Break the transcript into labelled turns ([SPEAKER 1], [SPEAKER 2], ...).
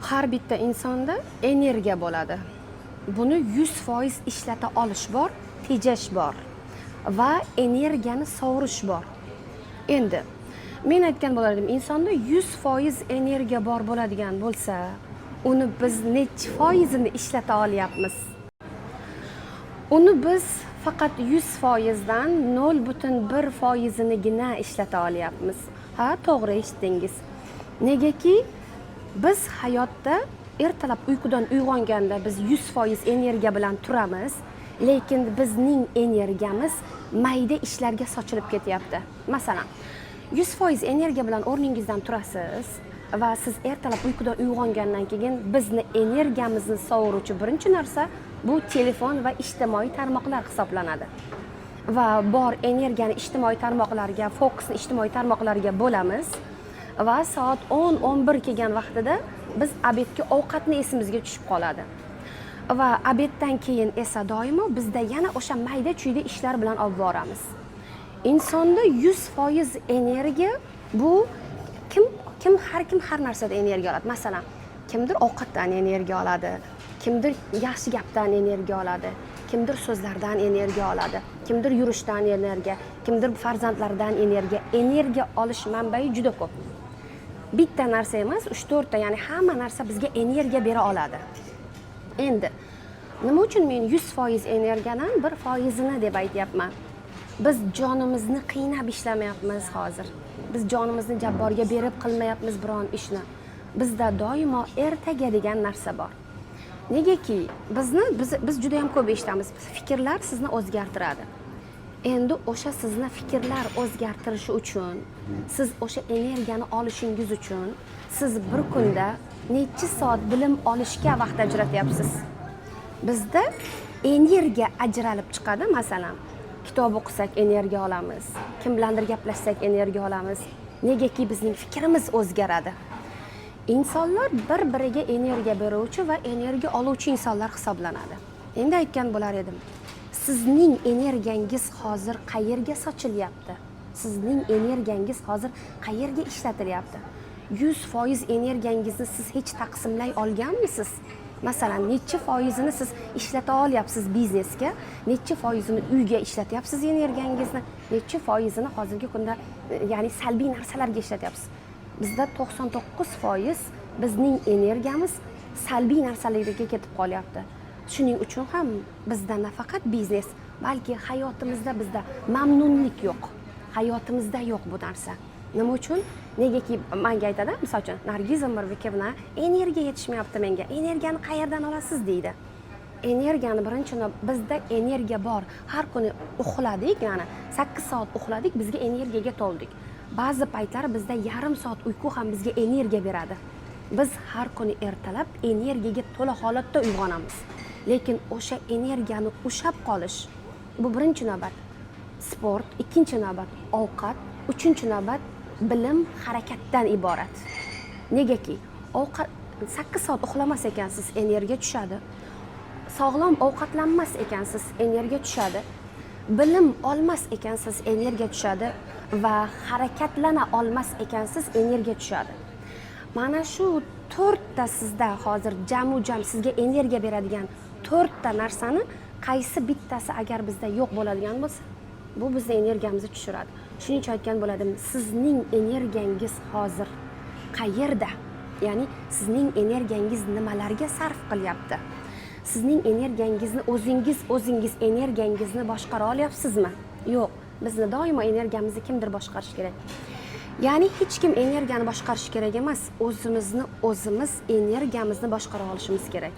[SPEAKER 1] Har bitta insonda energiya bo'ladi. Buni 100% ishlata olish bor, tejash bor va energiyani sovurish bor. Endi men aytgan bo'lardim, insonda 100% energiya bor bo'ladigan bo'lsa, uni biz necha foizini ishlata olyapmiz? Uni biz faqat 100% dan 0,1%nigina ishlata olyapmiz. Ha, to'g'ri eshitdingiz. Negaki biz hayotda ertalab uyqudan uyg'onganda biz 100% energiya bilan turamiz, lekin bizning energiyamiz mayda ishlarga sochilib ketyapti. Masalan, 100% energiya bilan o'rningizdan turasiz va siz ertalab uyqudan uyg'ongandan keyin bizni energiyamizni sovuruvchi birinchi narsa bu telefon va ijtimoiy tarmoqlar hisoblanadi. Va bor energiyani ijtimoiy tarmoqlarga, fokusni ijtimoiy tarmoqlarga bo'lamiz va soat 10-11 kelgan vaqtida biz obedga ovqatni esimizga tushib qoladi. Va obeddan keyin esa doimo bizda yana o'sha mayda-chuyda ishlar bilan olib boramiz. Insonda 100% energiya bu har kim har narsada energiya oladi. Masalan, kimdir ovqatdan energiya oladi, kimdir yaxshi gapdan energiya oladi, kimdir so'zlardan energiya oladi, kimdir yurishdan energiya, kimdir farzandlaridan energiya. Energiya olish manbai juda ko'p. Bitta narsa emas, 3-4 ta, ya'ni hamma narsa bizga energiya bera oladi. Endi nima uchun men 100% energiyadan 1%ni deb aytyapman? Biz jonimizni qiynab ishlamayapmiz hozir. Biz jonimizni jabborga berib qilmayapmiz biron ishni. Bizda doimo ertaga degan narsa bor. Negaki biz juda ham ko'p eshitamiz. Fikrlar sizni o'zgartiradi. Endi o'sha sizni fikrlar o'zgartirishi uchun, siz o'sha energiyani olishingiz uchun siz bir kunda necha soat bilim olishga vaqt ajratyapsiz? Bizda energiya ajralib chiqadi. Masalan, kitob o'qisak energiya olamiz, kim bilandir gaplashsak energiya olamiz. Negaki bizning fikrimiz o'zgaradi. Insonlar bir-biriga energiya beruvchi va energiya oluvchi insonlar hisoblanadi. Endi aytgan bo'lar edim. Sizning energiyangiz hozir qayerga sochilyapti? Sizning energiyangiz hozir qayerga ishlatilyapti? 100% energiyangizni siz hech taqsimlay olganmisiz? Masalan, necha foizini siz ishlata olyapsiz biznesga, necha foizini uyga ishlatyapsiz energiyangizni, necha foizini hozirgi kunda ya'ni salbiy narsalarga ishlatyapsiz? Bizda 99% bizning energiyamiz salbiy narsalarga ketib qolyapti. Shuning uchun ham bizda nafaqat biznes, balki hayotimizda bizda mamnunlik yo'q. Hayotimizda yo'q bu narsa. Nima uchun? Negaki menga aytadi, misol uchun, Nargiz Umarbekovna, energiya yetishmayapti menga. Energiyani qayerdan olasiz deydi. Energiyani birinchini bizda energiya bor. Har kuni uxladik, ya'ni 8 soat uxladik, bizga energiyaga to'ldik. Ba'zi paytlar bizda yarim soat uyqu ham bizga energiya beradi. Biz har kuni ertalab energiyaga to'la holatda uyg'onamiz. Lekin o'sha energiyani ushlab qolish bu birinchi navbat sport, ikkinchi navbat ovqat, uchinchi navbat bilim, harakatdan iborat. Negaki ovqat 8 soat uxlamas ekansiz, energiya tushadi. Sog'lom ovqatlanmas ekansiz, energiya tushadi. Bilim olmas ekansiz, energiya tushadi va harakatlana olmas ekansiz, energiya tushadi. Mana shu 4 ta sizda hozir jam sizga energiya beradigan 4 ta narsani qaysi bittasi agar bizda yo'q bo'ladigan bo'lsa, bu bizni energiyamizni tushiradi. Shuning uchun aytgan bo'ladim, sizning energiyangiz hozir qayerda? Ya'ni sizning energiyangiz nimalarga sarf qilyapti? Sizning energiyangizni o'zingiz energiyangizni boshqara olyapsizmi? Yo'q. Bizni doimo energiyamizni kimdir boshqarish kerak. Ya'ni hech kim energiyani boshqarish kerak emas, o'zimiz energiyamizni boshqara olishimiz kerak.